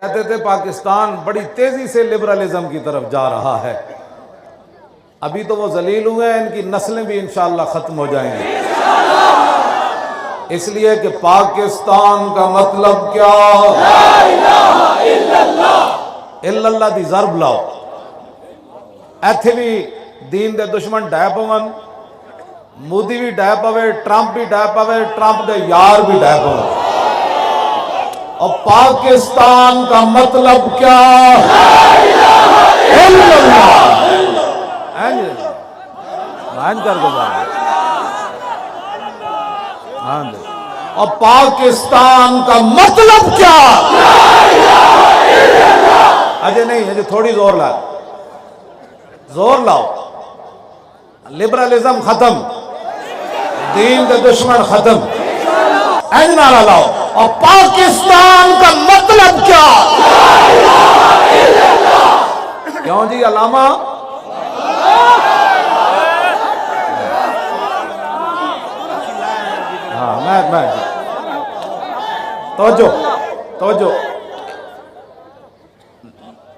کہتے تھے پاکستان بڑی تیزی سے لبرلزم کی طرف جا رہا ہے. ابھی تو وہ ذلیل ہوئے ہیں، ان کی نسلیں بھی انشاءاللہ ختم ہو جائیں گی. اس لیے کہ پاکستان کا مطلب کیا؟ لا الہ الا اللہ. الا اللہ دی ضرب لاؤ. ایتھے بھی دین دے دشمن ڈے پون، مودی بھی ڈے پوے، ٹرمپ بھی ڈے پوے، ٹرمپ دے یار بھی ڈے پون. اور پاکستان کا مطلب کیا؟ لا الہ الا اللہ. اور پاکستان کا مطلب کیا؟ لا الہ الا اللہ. اجے نہیں، اجے تھوڑی زور لاؤ، زور لاؤ. لبرلزم ختم، دین کے دشمن ختم. ایج نعرہ لاؤ. اور پاکستان کا مطلب کیا؟ لا الہ الا اللہ. کیوں جی علامہ؟ میں توجہ.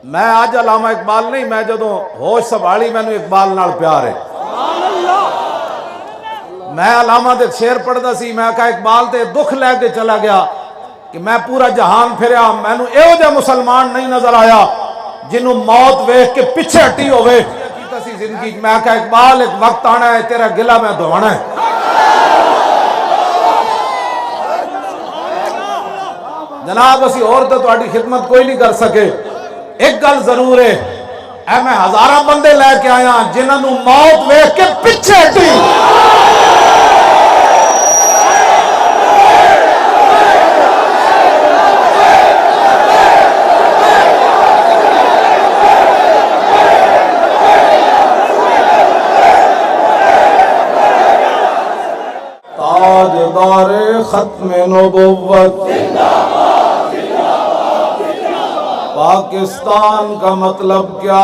میں آج علامہ اقبال نہیں، میں جدوں ہوش سنبھالی مینوں اقبال نال پیار ہے. میں علامہ دے شعر پڑھدا سی، میں کہا اقبال تے دکھ لے کے چلا گیا کہ میں پورا جہان پھریا، مینوں ایہو جا مسلمان نہیں نظر آیا جنوں موت ویکھ کے پیچھے ہٹی ہوئے. کیتا سی زندگی میں کہا اقبال ایک وقت آنا ہے تیرا گلہ میں دھونا ہے. جناب اسی اور تو تہاڈی خدمت کوئی نہیں کر سکے. ایک گل ضرور ہے، اے میں ہزاراں بندے لے کے آیا جنہاں نوں موت ویکھ کے پیچھے ہٹی. تاجدار ختم نبوت پاکستان کا مطلب کیا؟ لا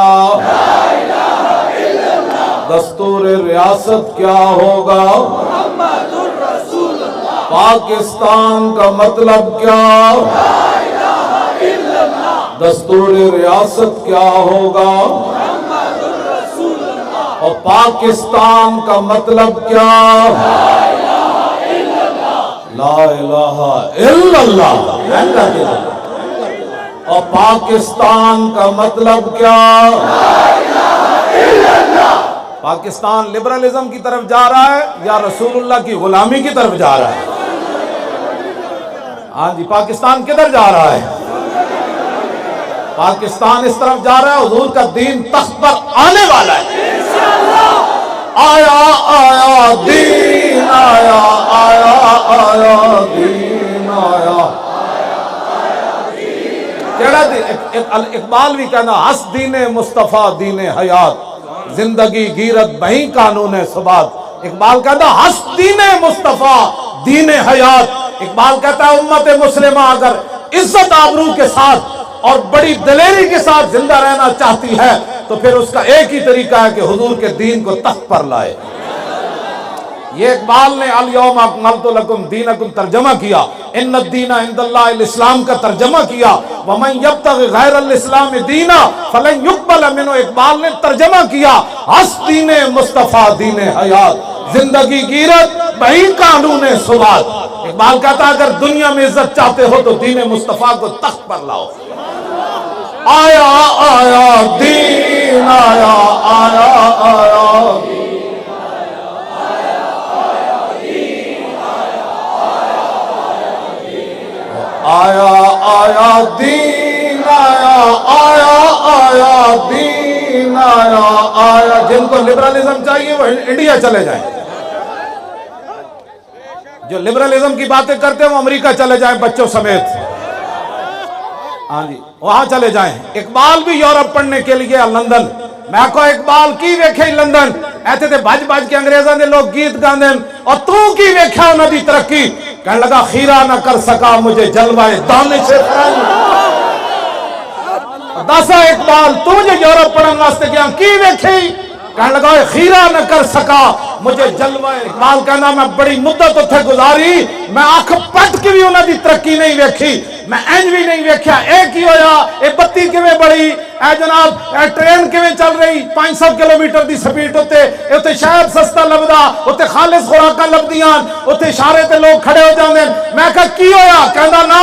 الہ الا اللہ. دستور ریاست کیا ہوگا؟ محمد الرسول اللہ. پاکستان کا مطلب کیا؟ لا الہ الا اللہ. دستور ریاست کیا ہوگا؟ محمد الرسول اللہ. اور پاکستان کا مطلب کیا؟ لا الہ الا اللہ. لا الہ الا اللہ. اور پاکستان کا مطلب کیا؟ لا الہ الا اللہ. پاکستان لبرلزم کی طرف جا رہا ہے یا رسول اللہ کی غلامی کی طرف جا رہا ہے؟ ہاں جی، پاکستان کدھر جا رہا ہے؟ پاکستان اس طرف جا رہا ہے حضور کا دین تخت پر آنے والا ہے. آیا آیا دین آیا، آیا آیا دین آیا. اقبال بھی کہنا ہس دین مصطفیٰ دین حیات، زندگی گیرت بہی قانون ثبات. اقبال کہتا ہس دین مصطفیٰ دین حیات. اقبال کہتا ہے امت مسلمہ اگر عزت آبرو کے ساتھ اور بڑی دلیری کے ساتھ زندہ رہنا چاہتی ہے تو پھر اس کا ایک ہی طریقہ ہے کہ حضور کے دین کو تخت پر لائے. یہ اقبال نے الیوم اکملت لکم دینکم ترجمہ کیا، ان الدین عند اللہ الاسلام کا ترجمہ کیا. ومن یبتغی غیر الاسلام دینا فلن یقبل منہ. اقبال نے ترجمہ کیا ہس دین مصطفیٰ دین حیات، زندگی گیرت بہی قانون ثبات. اقبال کہتا ہے اگر دنیا میں عزت چاہتے ہو تو دین مصطفیٰ کو تخت پر لاؤ. آیا آیا دین آیا، آیا آیا آیا آیا دین آیا، آیا آیا دین آیا. آیا جن کو لبرلزم چاہیے وہ انڈیا چلے جائیں، جو لبرلزم کی باتیں کرتے ہیں وہ امریکہ چلے جائیں بچوں سمیت. ہاں جی وہاں چلے جائیں. اقبال بھی یورپ پڑھنے کے لیے لندن. میں کہو اقبال کی ویکھے لندن ایتھے تے بج بج کے انگریزاں دے لوگ گیت گاندے اور تو کی ویکھا انہاں دی ترقی. کہنے لگا خیرہ نہ کر سکا مجھے جلوہ دانش فرنگ. دسا اقبال تو جو یورپ پڑھن واسطے گیا کی ویکھی؟ کہنے لگا خیرہ نہ کر سکا مجھے جلوہ. اقبال کہنا میں بڑی مدت اتھے گزاری، میں آنکھ پٹ کے بھی انہاں دی ترقی نہیں ویکھی. میں انج بھی نہیں ویکھیا اے کی ہویا اے بتی کیویں بڑی اے جناب اے ٹرین کیویں چل رہی 500 کلومیٹر دی سپیڈ تے شاید سستا لبدا تے خالص خوراکاں لبدیاں تے اشارے تے لوگ کھڑے ہو جاندے میں کہا کی ہویا کہندا نا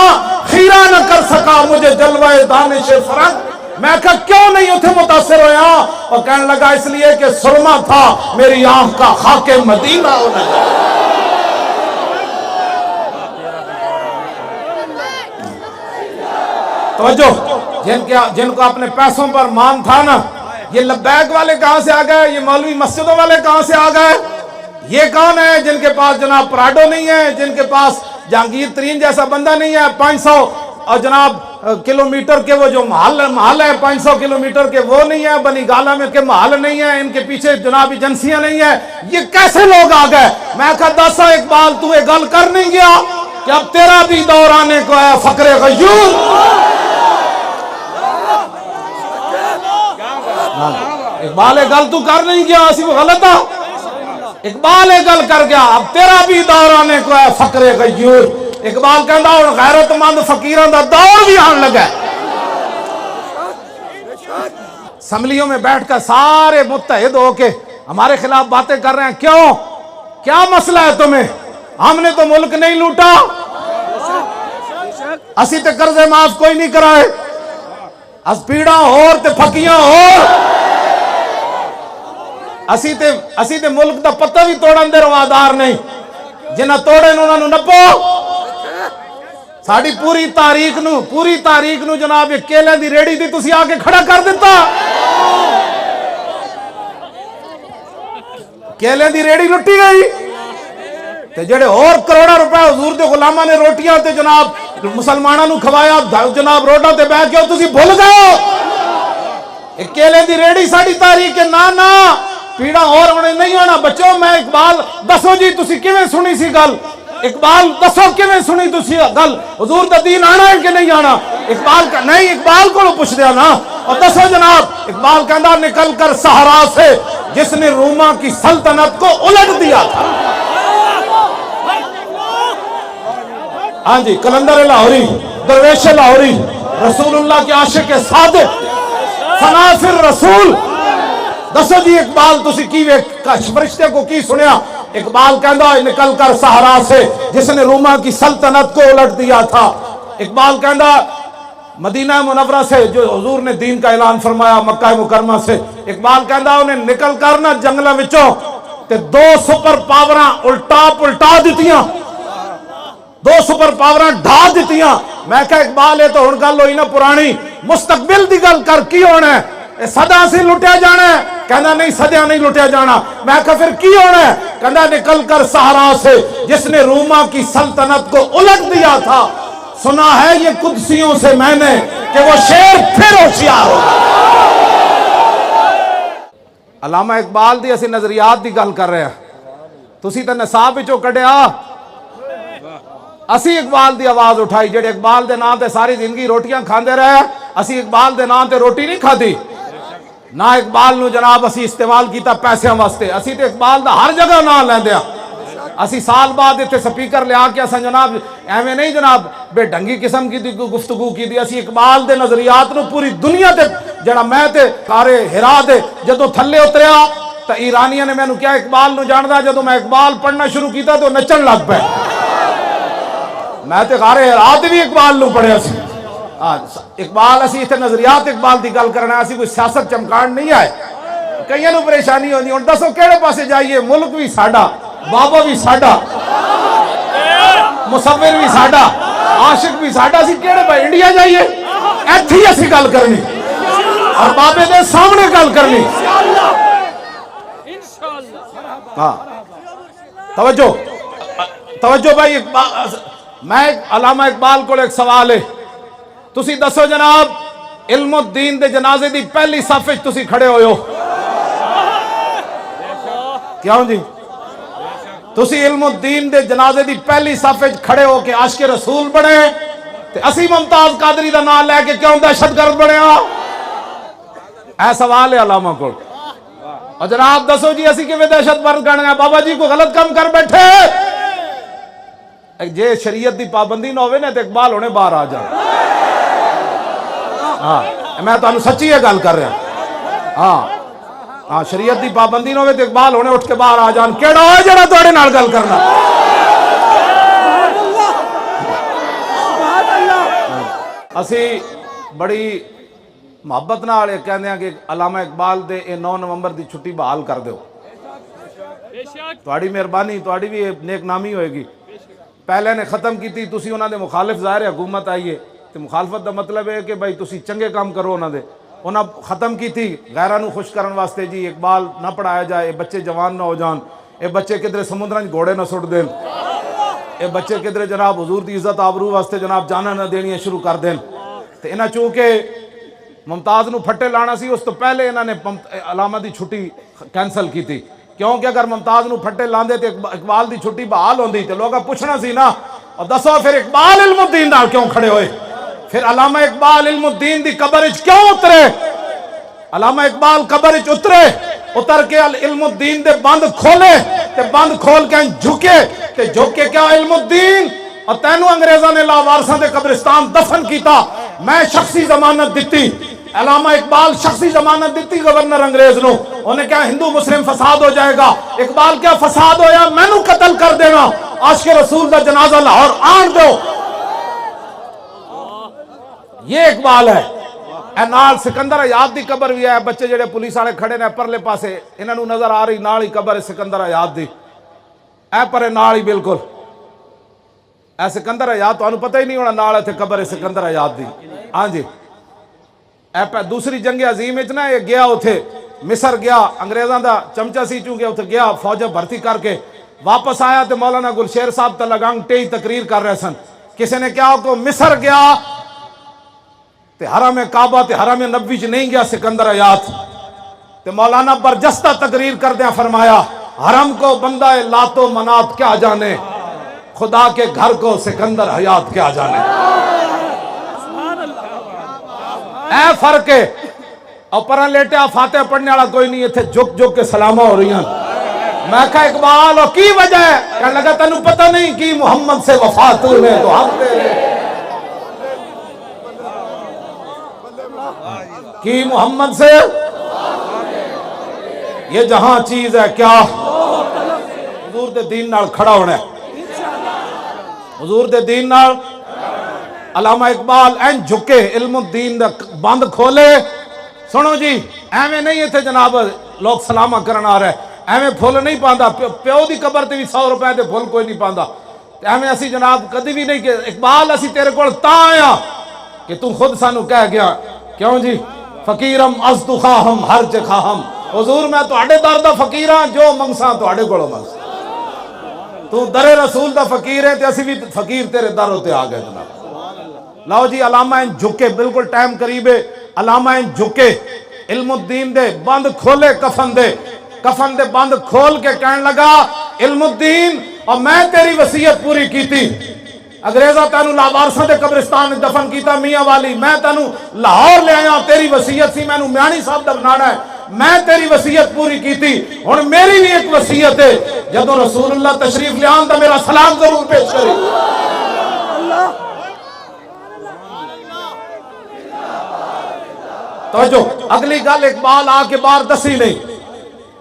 خیرہ نہ کر سکا مجھے جلوہ دانش فرنگ میں کہا کیوں نہیں اتھے متاثر ہویا اور کہنے لگا اس لیے کہ سرما تھا میری آنکھ کا خاک مدینہ ہونا توجہ جن کو اپنے پیسوں پر مان تھا نا یہ لبیک والے کہاں سے آ گئے یہ مولوی مسجدوں والے کہاں سے آ گئے یہ کون ہے جن کے پاس جناب پراڈو نہیں ہے جن کے پاس جہانگیر ترین جیسا بندہ نہیں ہے 500 اور جناب کلومیٹر کے وہ جو محل ہے 500 کلومیٹر کے وہ نہیں ہے بنی گالا میں کے محل نہیں ہے ان کے پیچھے جناب ایجنسیاں نہیں ہے یہ کیسے لوگ آ گئے میں کہا دسا اقبال تو یہ گل کر نہیں گیا کہ اب تیرا بھی دور آنے کو ہے فقر غیور اقبال گل تو کر نہیں گیا اسی وہ غلط ہے اقبال گل کر گیا اب تیرا بھی دور آنے کو ہے فقر غیور اقبال کہندا اور غیرت مند فقیراں دا دور بھی آن لگا اسمبلیوں میں بیٹھ کر سارے متحد ہو کے ہمارے خلاف باتیں کر رہے ہیں کیوں کیا مسئلہ ہے تمہیں ہم نے تو ملک نہیں لوٹا اسی تے قرض معاف کوئی نہیں کرائے اس پیڑا اور تے پھکیاں اور اسی تے ملک دا پتہ بھی توڑن دے روادار نہیں جنہ توڑے انہوں نے نپو ساڑی پوری تاریخ نو جناب یہ کیلیں دی ریڑی دی تسی آکے کھڑا کر دیتا کیلیں دی ریڑی لٹی گئی تے جڑے اور کروڑا روپے حضور دے غلامہ نے روٹیاں تے جناب مسلمانہ نو کھوایا جناب روٹا تے بیٹھ کے تسی بھول گئے ایک کیلیں دی ریڑی ساڑی تاریخ کے نا پیڑا اور ہونے نہیں ہونا بچوں میں اقبال دسو جی تسی کیویں سنی سی گل اقبال دسو کیویں سنی تسی گل حضور دا دین آنا ہے کہ نہیں آنا اقبال کا نہیں اقبال کو پوچھ دیا نا اور دسو جناب اقبال کہندا نکل کر صحرا سے جس نے روما کی سلطنت کو الٹ دیا تھا ہاں جی کلندر لاہوری درویش لاہوری رسول اللہ کے عاشق صادق فنافر رسول دسو جی اقبال تسی کی فرشتے کو کی سنیا اقبال کہندا نکل کر صحرا سے جس نے روما کی سلطنت کو الٹ دیا تھا اقبال کہندا مدینہ منورہ سے جو حضور نے دین کا اعلان فرمایا مکہ مکرمہ سے اقبال کہندا انہیں نکل کر نہ جنگلہ وچوں تے 2 سپر پاوراں الٹا دیتیاں 2 سپر پاوراں ڈھا دیتیاں میں کہا اقبال ہے تو ہن گل ہوئی نا پرانی مستقبل دی گل کر کی ہونا ہے صدا سے لٹیا جانا ہے کہنا نہیں صدیاں نہیں لٹیا جانا میں کہا پھر کی ہونا ہے کہنا نکل کر صحرا سے جس نے روما کی سلطنت کو الٹ دیا تھا سنا ہے یہ قدسیوں سے میں نے کہ وہ شیر پھر ہوشیار ہوگا علامہ اقبال دی اسی نظریات دی گل کر رہے ہیں تسی تے نصاب وچوں کڈیا اسی اقبال دی آواز اٹھائی جڑے اقبال دے نام تے ساری زندگی روٹیاں کھاندے رہے اسی اقبال دے نام تے روٹی نہیں کھادی نہ اقبال نو جناب اسی استعمال کیتا پیسے واسطے اسی تے اقبال دا ہر جگہ نام لیندے اسی سال بعد اتنے سپیکر لیا کے اساں جناب ایویں نہیں جناب بے ڈھنگی قسم کی گفتگو کی دی اسی اقبال دے نظریات نو پوری دنیا تے جڑا میں تے کارے ہرا دے جدوں تھلے اتریا تو ایرانیاں نے میں نو کیا اقبال نو جاندا جدوں میں اقبال پڑھنا شروع کیتا تو نچن لگ پے میں تے کارے ہرا تے بھی اقبال نو پڑھیا سی اقبال اسی اتنے نظریات اقبال دی گل کرنا اسی کوئی سیاست چمکان نہیں آئے کئیاں نو پریشانی ہوندی ہن دسو کیڑے پاسے جائیے ملک بھی ساڈا بابا بھی ساڈا مصور بھی ساڈا عاشق بھی ساڈا اسی کیڑے پاسے انڈیا جائیے ایتھے ہی اسی گل کرنی اور بابے دے سامنے گل کرنی ہاں توجہ بھائی میں علامہ اقبال کو ایک سوال ہے تسی دسو جناب علم الدین دے جنازے دی پہلی صف وچ تسی کھڑے ہوئے ہو کیوں جی تسی علم الدین دے جنازے دی پہلی صف وچ کھڑے ہو کے عاشق رسول بنے تے اسی ممتاز قادری دا نام لے کے کیوں دہشت گرد بنے اے سوال ہے علامہ کو اور جناب دسو جی اسی کیویں دہشت گرد گنے بابا جی کو غلط کام کر بیٹھے جے شریعت دی پابندی نہ ہوئے نا تو اقبال ہونے باہر آ جان. ہاں میں تو سچی ہے گل کر رہا. ہاں شریعت دی پابندی نہ ہوئے تو اقبال ہونے اٹھ کے باہر آ جان. کیڑا ہوئے جڑا تواڈے نال گل کرنا. اسی بڑی محبت نال کہندے ہیں کہ علامہ اقبال دے 9 نومبر دی چھٹی بحال کر دیو. تواڈی مہربانی تواڈی بھی نیک نامی ہوئے گی. پہلے نے ختم کی تھی تسی انہاں دے مخالف ظاہر ہے حکومت آئیے تو مخالفت دا مطلب ہے کہ بھائی تسی چنگے کام کرو. انہاں ختم کی تھی غیراں نو خوش کرن واسطے جی اقبال نہ پڑھایا جائے, بچے جوان نہ ہو جان, اے بچے کدھر سمندراں گھوڑے نہ سٹ دین, اے بچے کدھر جناب حضور دی عزت آبرو واسطے جناب جانا نہ دینیاں شروع کر دین. تے انہاں چونکہ ممتاز نو پھٹے لانا سی اس تو پہلے انہاں نے علامہ دی چھٹی کینسل کی تھی. کیونکہ اگر ممتاز نو پھٹے لاندے تے اقبال دی چھٹی بحال ہوندی تے لوگاں پوچھنا سی نا اور دسو پھر اقبال علم الدین نال کیوں کھڑے ہوئے, پھر علامہ اقبال علم الدین دی قبر وچ کیوں اترے. علامہ اقبال قبر وچ اتر کے علم الدین دے بند کھولے تے بند کھول کے جھکے تے جھک کے کیا علم الدین اور تینوں انگریزاں نے لاوارساں دے قبرستان دفن کیتا, میں شخصی ضمانت دیتی. علامہ اقبال شخصی ضمانت دیتی گورنر انگریز نو, انہیں کیا ہندو مسلم فساد ہو جائے گا. اقبال کیا فساد ہویا, میں نو قتل کر دینا, عاشق رسول دا جنازہ لاہور آن دو. یہ اقبال ہے. اے نال سکندر حیات دی قبر بھی ہے. بچے جڑے پولیس والے کھڑے نے پرلے پاسے انہاں نو نظر آ رہی نال ہی قبر سکندر حیات دی, اے پرے نال ہی بالکل اے سکندر حیات. تانوں پتہ ہی نہیں ہونا نال ایتھے قبر سکندر حیات دی. ہاں جی دوسری جنگ عظیم وچ نا یہ گیا اتھے مصر گیا, انگریزاں دا چمچا سی چونکہ اتھے گیا فوج بھرتی کر کے واپس آیا تے مولانا گلشیر صاحب تلگنگ ٹی تقریر کر رہے سن. کسی نے کیا کہ مصر گیا تے حرم کعبہ تے حرم نبوی چ نہیں گیا سکندر حیات. تے مولانا برجستہ تقریر کردیاں فرمایا حرم کو بندہ لات و منات کیا جانے, خدا کے گھر کو سکندر حیات کیا جانے. اے فرق ہے. اور پران لیٹیا فاتح پڑھنے والا کوئی نہیں, اتھے جھک جھک کے سلامہ ہو رہی ہیں. میں کہا اقبال اور کی وجہ ہے, کہنے لگا تینوں پتہ نہیں کی محمد سے وفا تو نے تو ہم تیرے کی محمد سے یہ جہاں چیز ہے کیا حضور دے دین نال کھڑا ہونا ہے, حضور دے دین نال. علامہ اقبال این جھکے علم الدین دا بند کھولے. سنو جی ایویں نہیں اتھے جناب لوگ سلامہ کرنا آ رہے, ایویں پھول نہیں پاندا, پیو دی قبر تے بھی 100 روپے دے پھول کوئی نہیں پاندا. ایویں اسی جناب کدی بھی نہیں کہ اقبال اسی تیرے کول تاں آیا کہ تو خود سانو کہہ گیا کیوں جی فقیرم از تو خواہم ہر چے خواہم. حضور میں تواڈے در دا فقیر ہاں, جو منگساں تواڈے کولوں منگساں. تو در رسول دا فقیر ہے تے اسی بھی فقیر تیرے در تے آ گئے جناب. لاؤ جی علامہ ان جھکے, بالکل ٹائم قریب ہے. علامہ ان جھکے علم الدین دے بند کھولے کفن دے بند کھول کے کہنے لگا علم الدین اور میں تیری وصیت پوری کیتی. انگریزہ تینوں لاوارساں دے قبرستان دفن کیتا میاں والی, میں تینوں لاہور لے آیا, تیری وصیت سی مینوں میانی صاحب دا بنانا ہے, میں تیری وصیت پوری کیتی. ہن میری بھی ایک وصیت ہے, جدوں رسول اللہ تشریف لے آن تے میرا سلام ضرور پیش کرے. توجہ اگلی گل اقبال آ کے باہر دسی نہیں.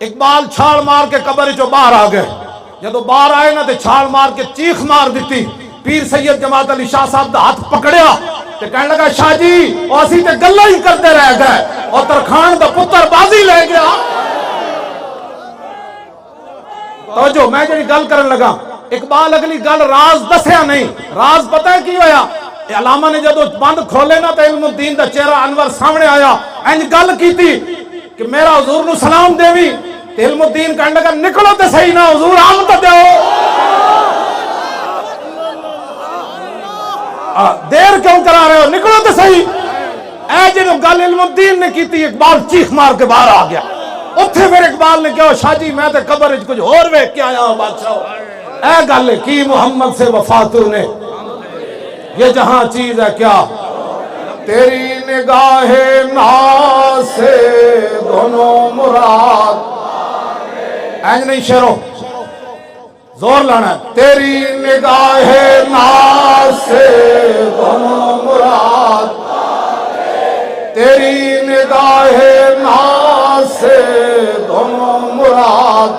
اقبال چھال مار کے قبر چو باہر آ گئے. جدو باہر آئے نا تے چھال مار کے چیخ مار دیتی. پیر سید جماعت علی شاہ صاحب دا ہاتھ پکڑیا تے کہنے لگا شاہ جی اور اسی تے گلہ ہی کرتے رہ گئے اور ترخان دا پتر بازی لے گیا. توجہ میں جڑی گل کرن لگا, اقبال اگلی گل راز دسیا نہیں. راز پتہ ہے کی ہویا, علامہ نے جدو بند کھولے نا تو علم الدین دا چہرہ انور سامنے آیا, انج گل کیتی کہ میرا حضور نو سلام دیوی. علم الدین کہنے لگا نکلو تے صحیح نا حضور آم تے دیو, دیر کیوں کرا رہے ہو, نکلو تے صحیح. اے جدو گل علم الدین نے کیتی اقبال چیخ مار کے باہر آ گیا. اتھے پھر اقبال نے کہا شاہ جی میں تے قبر وچ کچھ اور ویکھ کے آیا ہوں بادشاہ. اے گل کی محمد سے وفا تو نے یہ جہاں چیز ہے کیا تیری نگاہ ناز سے دونوں مراد. اینج نہیں شیرو زور لانا ہے. تیری نگاہ ناز سے دونوں مراد، تیری نگاہ ناز سے دونوں مراد،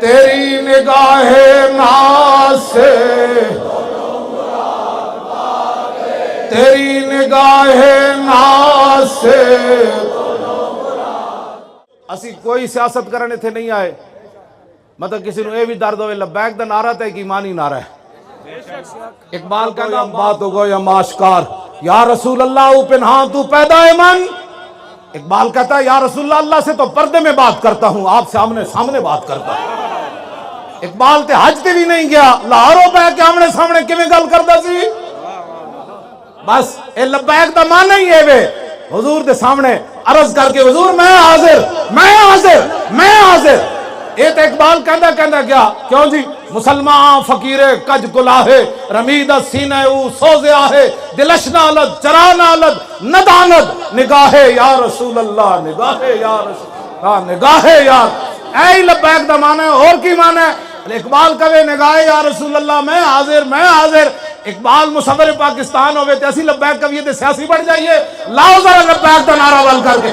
تیری نگاہ ناز سے، تیری نگاہ ناز سے. اسی کوئی سیاست کرنے تھے نہیں آئے، مطلب کسی نے یہ بھی درد ہوئے لبیک دا نعرہ تھا کہ ایمانی نعرہ ہے. اقبال کہتا بات ہو گو یا ماشکار، یا رسول اللہ او پنہاں تو پیدا ہے من. اقبال کہتا ہے یا رسول اللہ، اللہ سے تو پردے میں بات کرتا ہوں، آپ سے آمنے سامنے بات کرتا ہوں. اقبال تے حج تے بھی نہیں گیا، لاہوروں پہ کہ آمنے سامنے کیویں گل کردا سی. بس اے لبیک دا معنی ہی ہے وے حضور دے سامنے عرض کر کے حضور میں حاضر، میں حاضر، میں حاضر. یہ تو اقبال کہندا کیا کیوں جی؟ مسلمان فقیر کج کلاہے رمید سینہ او سوزیا ہے، دلش نالد چرا نالد نداند نگاہ یا رسول اللہ، نگاہ یا رسول اللہ، نگاہ یا. اے لبیک دا معنی ہے، اور کی معنی ہے؟ اقبال کہے نگاہ یا رسول اللہ، میں حاضر، میں حاضر. اقبال مصور پاکستان ہوئے تھے، اسی لبیک کبھی تے سیاسی بڑھ جائیے. لاؤ ذرا لبیک دا نعرہ ول کر کے.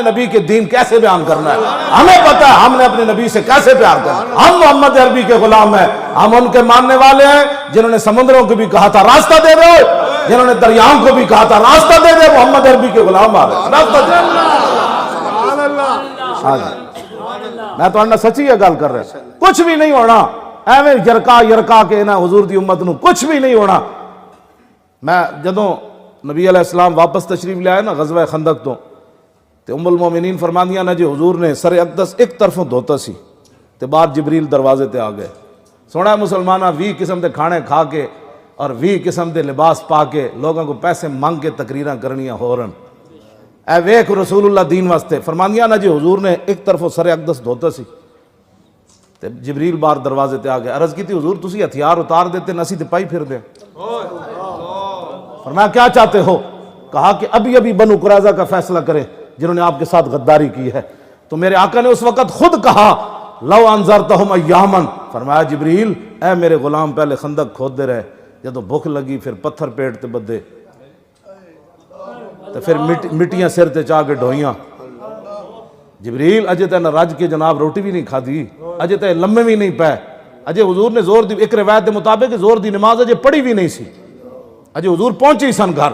نبی کے دین کیسے بیان کرنا ہے، ہمیں پتہ ہے ہم نے اپنے نبی سے کیسے پیار کرنا ہے. ہم محمد عربی کے غلام ہیں، ہم ان کے ماننے والے ہیں جنہوں نے سمندروں کو بھی کہا تھا راستہ دے دو، جنہوں نے دریاؤں کو بھی کہا تھا راستہ دے دے. محمد عربی کے غلام آ رہے راستہ دے. میں تو انہا سچی ہے گل کر رہے، کچھ بھی نہیں ہونا ایویں یرکا کے نا حضور دی امت نو کچھ بھی نہیں ہونا. میں جدوں نبی علیہ السلام واپس تشریف لے آئے نا غزوہ خندق تو ام المومنین فرماندیاں نے جی حضور نے سر اقدس ایک طرفوں دھوتا سی تے بعد جبریل دروازے تے آ گئے. سونا مسلمانہ 20 قسم دے کھانے کھا کے اور 20 قسم دے لباس پا کے لوگوں کو پیسے مانگ کے تقریراں کرنیاں ہو رہن. اے ویکھ رسول اللہ دین واسطے فرماندیاں نے جی حضور نے ایک طرفوں سر اقدس دھوتا سی تے جبریل بار دروازے تے آ گئے. عرض کی تھی حضور تسی ہتھیار اتار دیتے نسی تے پائی پھر دیں. فرمایا کیا چاہتے ہو؟ کہا کہ ابھی ابھی بنو قریظہ کا فیصلہ کرے جنہوں نے آپ کے ساتھ غداری کی ہے. تو میرے آقا نے اس وقت خود کہا لو انذرتہم ایامن. فرمایا جبریل اے میرے غلام پہلے خندق کھود دے رہے، جدو بھوک لگی پھر پتھر پیٹ تے بدے تو پھر مٹیاں سر تے چاہ کے ڈھوئیاں. جبریل اجے تے نہ رج کے جناب روٹی بھی نہیں کھا دی، اجے تے لمے بھی نہیں پے، اجے حضور نے زور دی ایک روایت دے مطابق زور دی نماز اجے پڑھی بھی نہیں سی، اجے حضور پہنچی سن گھر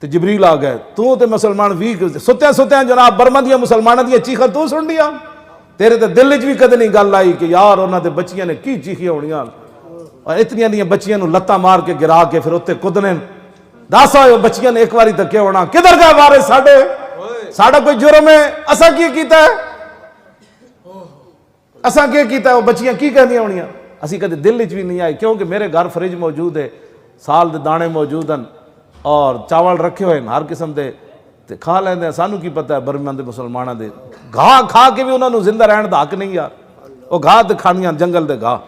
تے جبریل آ گئے. تو تے مسلمان ستیاں جناب برمندیاں مسلمانوں دیا چیخاں تو سن لیا. تیرے تے دل وچ بھی کدے نہیں گل آئی کہ یار انہاں دے بچیاں نے کی چیخیاں ہونیاں اور اتنیاں دیاں بچیاں نو لتاں مار کے گرا کے پھر اتنے کدنے. دس ہوئے بچیاں نے ایک واری تک کیا ہونا کدھر گئے وارث ساڈے؟ ساڈا کوئی جرم ہے؟ اساں کی کیتا ہے؟ اساں کی کیتا ہے؟ وہ بچیاں کی کہندیاں ہونیاں؟ اسی کدے دل وچ بھی نہیں آئی کیونکہ میرے گھر فریج موجود ہے، سال دے دانے موجود ہیں اور چاول رکھے ہوئے ہر قسم دے تے کھا لیندے ہیں. سانو کی پتہ ہے برمن دے مسلماناں دے گھاہ کھا کے بھی انہاں نو زندہ رہن دا حق نہیں یار. وہ گھاہ تے کھانیاں جنگل دے گھاہ،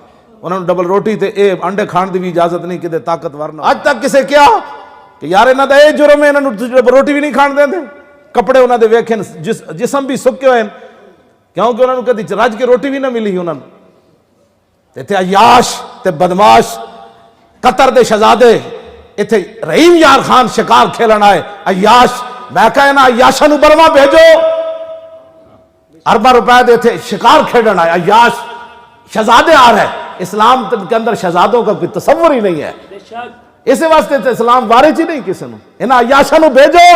انہاں نو ڈبل روٹی تے اے انڈے کھان دی بھی اجازت نہیں کدے طاقتور نہ. اج تک کسے کیا کہ یار انہاں دا اے جرم ہے انہاں نوں روٹی بھی نہیں کھان دیندے, کپڑے انہاں دے ویکھن جسم بھی سکے ہوئے, کیونکہ انہاں نوں کدی رج کے روٹی بھی نہ ملی انہاں نوں. تے عیاش تے بدماش قطر دے شہزادے اتنے رحیم یار خان شکار کھیلن آئے, عیاش, میں کہنا عیاشاں نوں برما بھیجو, ارباں روپے دے تھے شکار کھیلن آئے, عیاش شہزادے آ رہے. اسلام کے اندر شہزادوں کا کوئی تصور ہی نہیں ہے, اسی واسطے تے اسلام وارث ہی نہیں کسی نوں. انہاں عیاشاں نوں بھیجو,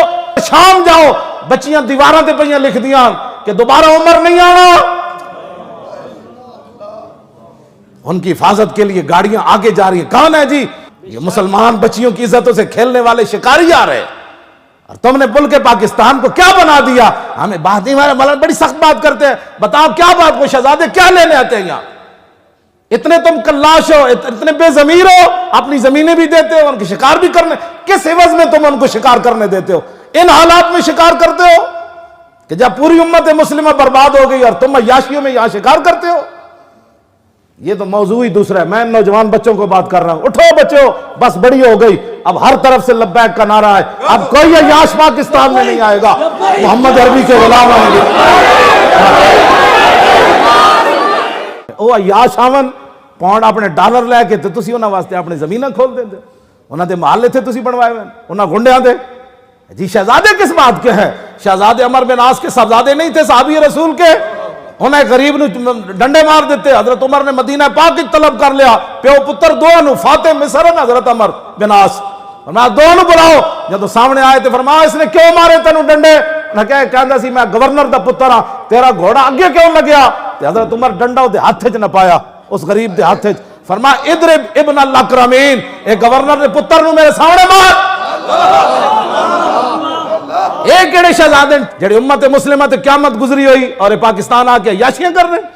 شام جاؤ, بچیاں دیواراں تے پئیاں لکھ دیاں کہ دوبارہ عمر نہیں آنا. ان کی حفاظت کے لیے گاڑیاں آگے جا رہی ہیں. کون ہے جی؟ یہ مسلمان بچیوں کی عزتوں سے کھیلنے والے شکاری آ رہے. اور تم نے ملک پاکستان کو کیا بنا دیا؟ ہمیں بات نہیں, بڑی سخت بات کرتے ہیں. بتاؤ کیا بات, کو شہزادے کیا لینے آتے ہیں یہاں؟ اتنے تم کلاش ہو, اتنے بے ضمیر ہو, اپنی زمینیں بھی دیتے ہو, ان کی شکار بھی کرنے, کس عوض میں تم ان کو شکار کرنے دیتے ہو؟ ان حالات میں شکار کرتے ہو کہ جب پوری امت مسلمہ برباد ہو گئی اور تم عیاشیوں میں یہاں شکار کرتے ہو. یہ تو موضوع ہی دوسرا ہے. میں نوجوان بچوں کو بات کر رہا ہوں, اٹھو بچوں, بس بڑی ہو گئی, اب ہر طرف سے لبیک کا نعرہ ہے, اب کوئی عیاش پاکستان میں نہیں آئے گا, محمد عربی کے غلام آئیں گے. وہ عیاش آون پاؤنڈ اپنے ڈالر لے کے تے تسی انہاں واسطے اپنے زمیناں کھول دیندے, انہاں دے محلے تھے تسی بنوائے ہوئے, انہاں گنڈیاں دے. جی شہزادے کس بات کے ہیں؟ شہزادے عمر بن عاص کے صاحبزادے نہیں تھے صحابی رسول کے؟ انہیں غریب نو ڈنڈے مار دیتے. حضرت عمر نے مدینہ پاک طلب کر لیا, پیو پتر دو نو, فاتح مصر حضرت عمر بن عاص, فرمایا دو نو بلاؤ. جب سامنے آئے تھے فرمایا اس نے کیوں مارے تینوں ڈنڈے؟ کہندا سی میں گورنر دا پتر ہاں, تیرا گھوڑا اگے کیوں لگیا؟ حضرت عمر ڈنڈا دے ہاتھ وچ نہ پایا, اس غریب دے ہاتھ وچ, فرمایا اضرب ابن الاکرمین, اے گورنر دے پتر نو میرے سامنے مار. ایک کیڑے شہزادے جڑے امت مسلمہ تے قیامت گزری ہوئی اور پاکستان آ کے عیاشیاں کر رہے ہیں,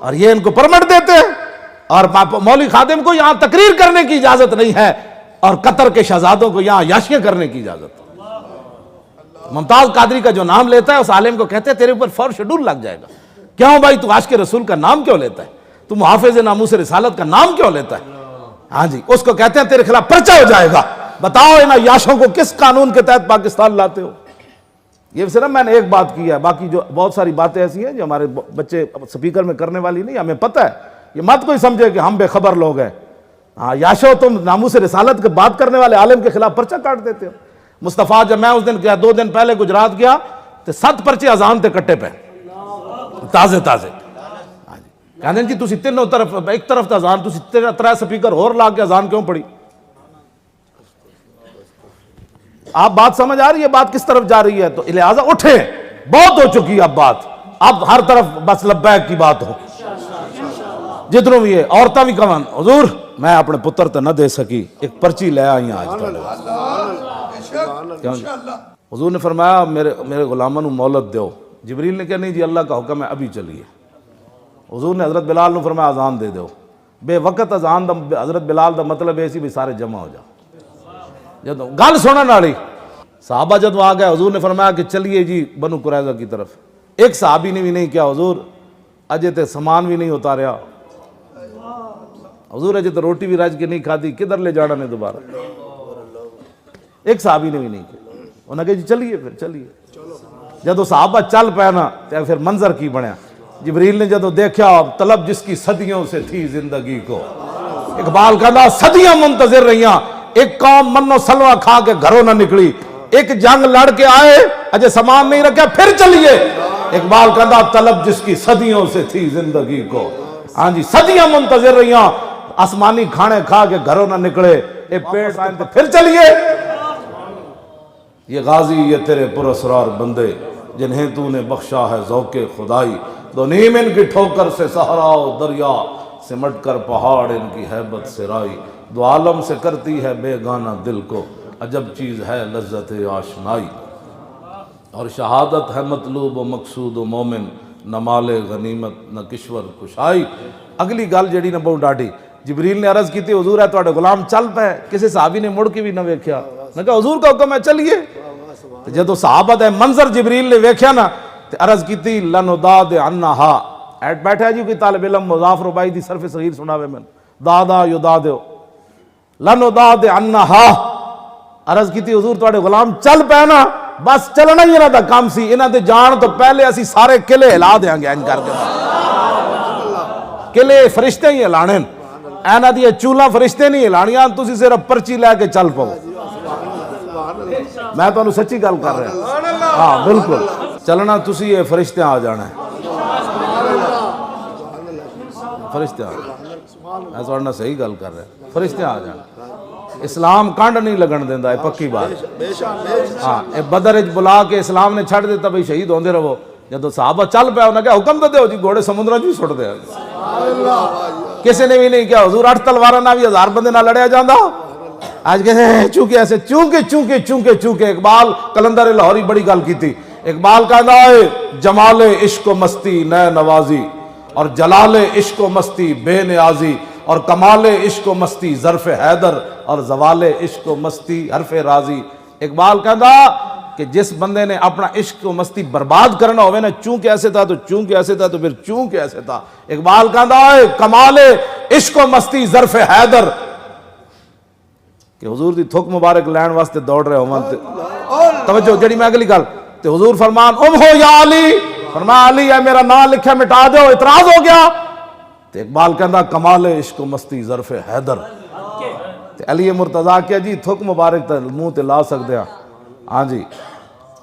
اور یہ ان کو پرمٹ دیتے ہیں, اور مولوی خادم کو یہاں تقریر کرنے کی اجازت نہیں ہے, اور قطر کے شہزادوں کو یہاں عیاشیاں کرنے کی اجازت ہے. ممتاز قادری کا جو نام لیتا ہے اس عالم کو کہتے ہیں تیرے اوپر فور شیڈول لگ جائے گا. کیوں بھائی, تو عاشق رسول کا نام کیوں لیتا ہے؟ تو محافظ ناموس رسالت کا نام کیوں لیتا ہے؟ ہاں جی, اس کو کہتے ہیں تیرے خلاف پرچہ ہو جائے گا. بتاؤ ان عیاشوں کو کس قانون کے تحت پاکستان لاتے ہو؟ یہ صرف میں نے ایک بات کی ہے, باقی جو بہت ساری باتیں ایسی ہیں جو ہمارے بچے سپیکر میں کرنے والی نہیں, ہمیں پتہ ہے. یہ مت کوئی سمجھے کہ ہم بے خبر لوگ ہیں. ہاں یاشو, تم ناموس رسالت کے بات کرنے والے عالم کے خلاف پرچہ کاٹ دیتے ہو. مصطفیٰ جب میں اس دن گیا 2 دن پہلے گجرات گیا تو 7 پرچے اذان تے کٹے پہ تازے تازے. کہنے جی تسی تینوں طرف, ایک طرف تا اذان, تسی 3 سپیکر اور لا کے اذان کیوں پڑی؟ آپ بات سمجھ آ رہی ہے بات کس طرف جا رہی ہے؟ تو لہٰذا اٹھیں, بہت ہو چکی اب بات, اب ہر طرف بس لبیک کی بات ہو. جتنوں بھی ہے عورتیں بھی کمان, حضور میں اپنے پتر تے نہ دے سکی, ایک پرچی لے آئی ہیں آج تک. حضور نے فرمایا میرے غلاموں نو مہلت دیو. جبریل نے کہا نہیں جی اللہ کا حکم ہے ابھی چلیے. حضور نے حضرت بلال نے فرمایا اذان دے دو. بے وقت اذان دا حضرت بلال دا مطلب ایسی بھی سارے جمع ہو جاؤ. جب گل سنن والی صحابہ جب آ گئے, حضور نے فرمایا کہ چلیے جی بنو قریظہ کی طرف. ایک صحابی نے بھی نہیں کیا حضور اجے تے سامان بھی نہیں اتاریا, حضور اجے تو روٹی بھی رج کے نہیں کھادی, کدھر لے جانا نے دوبارہ؟ ایک صحابی نے بھی نہیں کیا. انہوں نے کہا جی چلیے پھر چلیے. جب صحابہ چل پے نا تو پھر منظر کی بنیا. جبریل نے جب دیکھا طلب جس کی صدیوں سے تھی زندگی کو, اقبال کہا صدیاں منتظر رہیاں, ایک قوم منو سلوہ کھا کے گھروں نہ نکلی, ایک جنگ لڑ کے آئے اجے سامان نہیں رکھا پھر چلیے. اقبال کہا طلب جس کی صدیوں سے تھی زندگی کو, ہاں جی صدیاں منتظر رہیاں, آسمانی کھانے کھا کے گھروں نہ نکلے, ایک پیٹ آئے تو پھر چلیے. یہ غازی یہ تیرے پراسرار بندے جنہیں تو نے بخشا ہے ذوق خدائی, دو نیم ان کی ٹھوکر سے صحرا و دریا, سمٹ کر پہاڑ ان کی ہیبت سے رائی, دو عالم سے کرتی ہے بے گانا دل کو, عجب چیز ہے لذت آشنائی. اور شہادت ہے مطلوب و مقصود و مومن, نہ مال غنیمت نہ کشور کشائی. اگلی گل جیڑی نہ بہت ڈاڈی, جبریل نے عرض کی تھی حضور ہے تواڈے غلام چل پے, کسی صحابی نے مڑ کے بھی نہ ویکھیا. میں کہا حضور کا حکم ہے چلیے. جدو صحابہ دے منظر جبریل نے ویکھیا نا تے عرض کی تھی لنوداد عنہا. ایٹ بیٹھا جی کوئی طالب علم مضاف ربائی دی صرف صغیر سناوے من, دادا یدادو لنوداد عنہا, عرض کی تھی حضور تواڈے غلام چل پے نا بس چلنا ہی انہاں دا کام سی انہاں دے جان تو پہلے اسی سارے قلعے ہلا دیاں گے کر کے قلعے فرشتے ہی ہلانے انہاں دی چولاں فرشتے نہیں ہلانیاں تسی صرف پرچی لے کے چل پاؤ میں تانوں سچی گل کر رہا ہاں بالکل چلنا تسی یہ فرشتے آ جانا ہے فرشتے آ جانا میں تہاڈے نال صحیح گل کر رہا فرشتے آ جانا اسلام کانڈ نہیں لگن دیندا ہے پکی بات ہاں اے بدر وچ بلا کے اسلام نے چھڈ دیتا بھئی شہید ہوندے رہو جدو صحابہ چل پیا انہاں کہا حکم تو دیو جی گھوڑے سمندراں چ سٹ دے کسی نے بھی نہیں کیا حضور 8 تلواراں نال بھی 1000 بندے نال لڑیا جاندا آج کہتے ہیں چونکہ ایسے چونکہ اقبال کلندر لاہوری بڑی گل کیتی اقبال کہندا ہے جمال عشق و مستی نئے نوازی اور جلال عشق و مستی بے نیازی اور کمال عشق و مستی ظرف حیدر اور زوال عشق و مستی حرف راضی اقبال کہندا کہ جس بندے نے اپنا عشق و مستی برباد کرنا ہوئے نا چونکہ ایسے تھا تو چونکہ ایسے تھا تو پھر چونکہ ایسے تھا اقبال کہندا ہے کمال عشق و مستی ظرف حیدر کہ حضور دی تھوک مبارک لین واسطے دوڑ رہے ہوں توجہ جڑی میں اگلی گل تے حضور فرمان ہو یا علی فرمایا علی ہے میرا نام لکھا مٹا دو اعتراض ہو گیا تے اقبال کہندا کمال عشق و مستی ظرف حیدر تے علی مرتضیٰ کیا جی تھوک مبارک تے منہ تے لا سکدے ہاں جی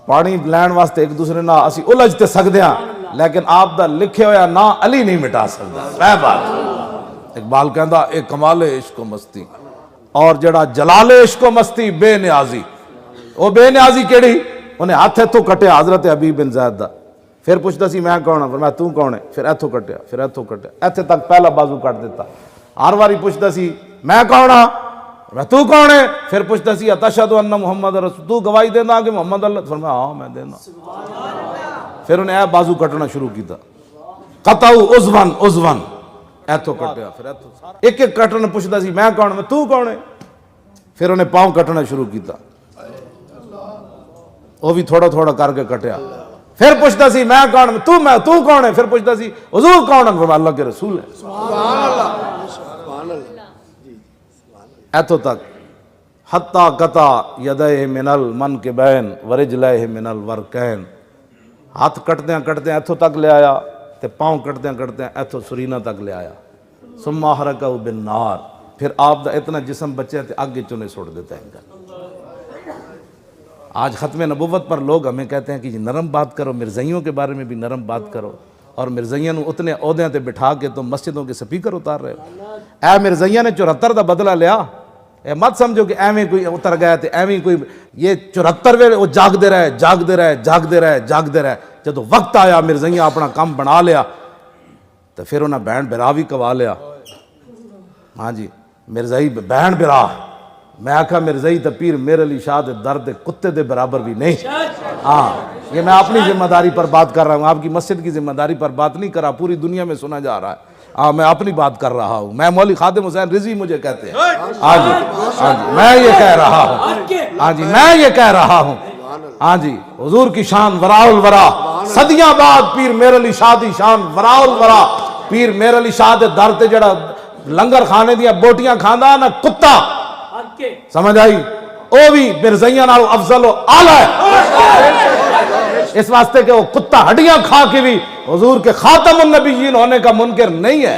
پانی لین واسطے ایک دوسرے نال اسی الجھ تے سکدے ہاں لیکن آپ دا لکھے ہویا نا علی نہیں مٹا سکدا اے بات اقبال کہندا اے کمال عشق و مستی اور جڑا جلال عشق و مستی بے نیازی وہ بے نیازی کیڑی انہیں ہاتھ ایتھوں کٹیا حضرت حبیب بن زید دا پھر پوچھتا سی میں کون ہوں فرمایا تو کون ہے پھر ایتھوں کٹیا پھر ایتھوں کٹیا ایتھے تک پہلا بازو کٹ دیتا ہر واری پوچھتا سی میں کون ہوں میں تو کون ہے پھر پوچھتا سی اتشہد ان محمد رسول تو گواہی دینا کہ محمد اللہ فرمایا ہاں میں دینا پھر انہیں اے بازو کٹنا شروع کیتا قطعو عضون ایتھوں کٹیا پھر ایتھوں ایک ایک کٹنا پوچھتا سی میں کون میں تو کون ہے پھر انہیں پاؤں کٹنا شروع کیتا وہ بھی تھوڑا تھوڑا کر کے کٹیا پھر پوچھتا سی میں کون تو کون ہے پھر پوچھتا سی حضور کون ہے فرمایا اللہ کے رسول ہے سبحان اللہ ایتھوں تک حتی قطع یدہ من المنکبین ورجلہ من الورکین ہاتھ کٹدیاں کٹدیاں ایتھوں تک لے آیا تے پاؤں کٹدیاں کٹدیاں ایتھوں سرینہ تک لے آیا ثم احرقہ بالنار پھر آپ دا اتنا جسم بچے تے آگے چنے چھوڑ دیتا ہے آج ختم نبوت پر لوگ ہمیں کہتے ہیں کہ جی نرم بات کرو مرزائیوں کے بارے میں بھی نرم بات کرو اور مرزائیوں اتنے عہدیاں تے بٹھا کے تم مسجدوں کے سپیکر اتار رہے ہو اے مرزائیوں نے 74 دا بدلہ لیا اے مت سمجھو کہ ایویں کوئی اتر گیا تے ایویں کوئی یہ 74 وہ جاگدے رہے جدو وقت آیا مرزائیاں اپنا کام بنا لیا تو پھر انہیں بہن برا بھی کوا لیا ہاں جی مرزائی بہن برا میں آکھا مرزائی تا پیر میرے علی شاہ دے درد کتے دے برابر بھی نہیں ہاں یہ میں اپنی ذمہ داری پر بات کر رہا ہوں آپ کی مسجد کی ذمہ داری پر بات نہیں کر رہا پوری دنیا میں سنا جا رہا ہے ہاں میں اپنی بات کر رہا ہوں میں مولوی خادم حسین رضوی مجھے کہتے ہیں ہاں جی میں یہ کہہ رہا ہوں ہاں جی حضور کی شان وراء الورا صدیاں بعد پیر میرے علی شاہ دی شان وراء الورا پیر میرے علی شاہ دے در تے جڑا لنگر کھانے دیا بوٹیاں کھاندا نا کتا سمجھ آئی وہ بھی مرزائیاں نالوں افضل و اعلیٰ ہے اس واسطے کہ وہ کتا ہڈیاں کھا کے بھی حضور کے خاتم النبیین ہونے کا منکر نہیں ہے